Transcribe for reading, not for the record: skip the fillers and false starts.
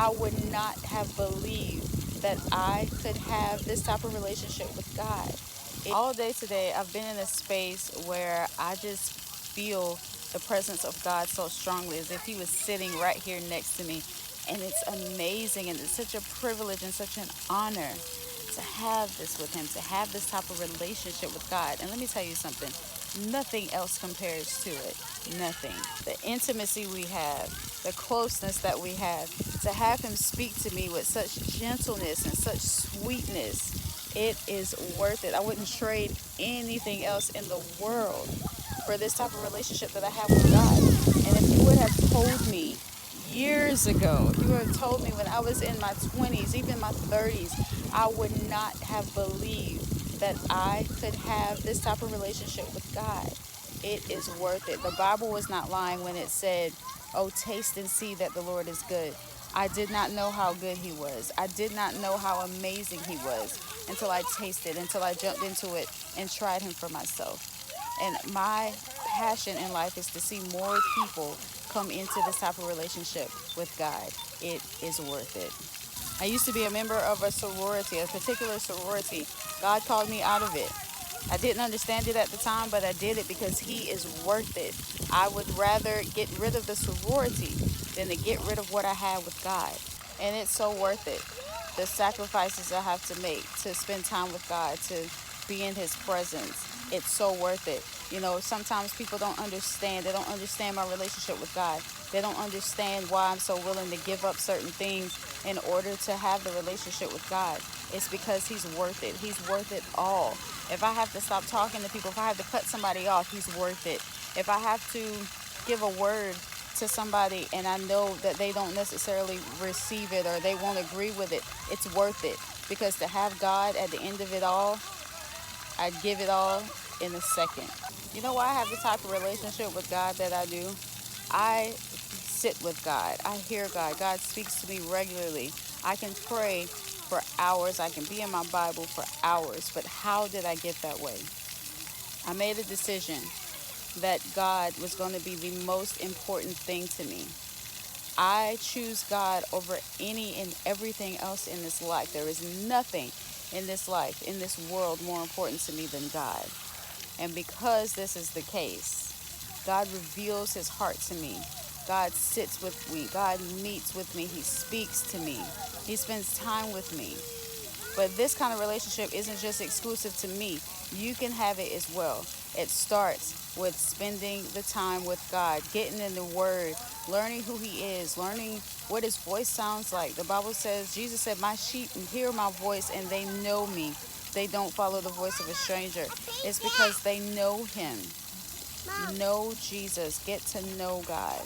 I would not have believed that I could have this type of relationship with God. All day today, I've been in a space where I just feel the presence of God so strongly as if He was sitting right here next to me. And it's amazing, and it's such a privilege and such an honor to have this with Him, to have this type of relationship with God. And let me tell you something, nothing else compares to it. Nothing. The intimacy we have, the closeness that we have, to have Him speak to me with such gentleness and such sweetness, it is worth it. I wouldn't trade anything else in the world for this type of relationship that I have with God. And if you would have told me years ago, if you would have told me when I was in my 20s, even my 30s, I would not have believed that I could have this type of relationship with God. It is worth it. The Bible was not lying when it said, "Oh, taste and see that the Lord is good." I did not know how good He was. I did not know how amazing He was until I tasted, until I jumped into it and tried Him for myself. And my passion in life is to see more people come into this type of relationship with God. It is worth it. I used to be a member of a sorority, a particular sorority. God called me out of it. I didn't understand it at the time, but I did it because He is worth it. I would rather get rid of the sorority than to get rid of what I had with God. And it's so worth it. The sacrifices I have to make to spend time with God, to be in His presence, it's so worth it. You know, sometimes people don't understand. They don't understand my relationship with God. They don't understand why I'm so willing to give up certain things in order to have the relationship with God. It's because He's worth it. He's worth it all. If I have to stop talking to people, if I have to cut somebody off, He's worth it. If I have to give a word to somebody and I know that they don't necessarily receive it or they won't agree with it, it's worth it. Because to have God at the end of it all, I'd give it all in a second. You know why I have the type of relationship with God that I do? I sit with God. I hear God. God speaks to me regularly. I can pray for hours. I can be in my Bible for hours. But how did I get that way? I made a decision that God was going to be the most important thing to me. I choose God over any and everything else in this life. There is nothing in this life, in this world, more important to me than God. And because this is the case, God reveals His heart to me. God sits with me. God meets with me. He speaks to me. He spends time with me. But this kind of relationship isn't just exclusive to me. You can have it as well. It starts with spending the time with God, getting in the Word, learning who He is, learning what His voice sounds like. The Bible says, Jesus said, "My sheep hear my voice and they know me. They don't follow the voice of a stranger." It's because they know Him. Know Jesus. Get to know God.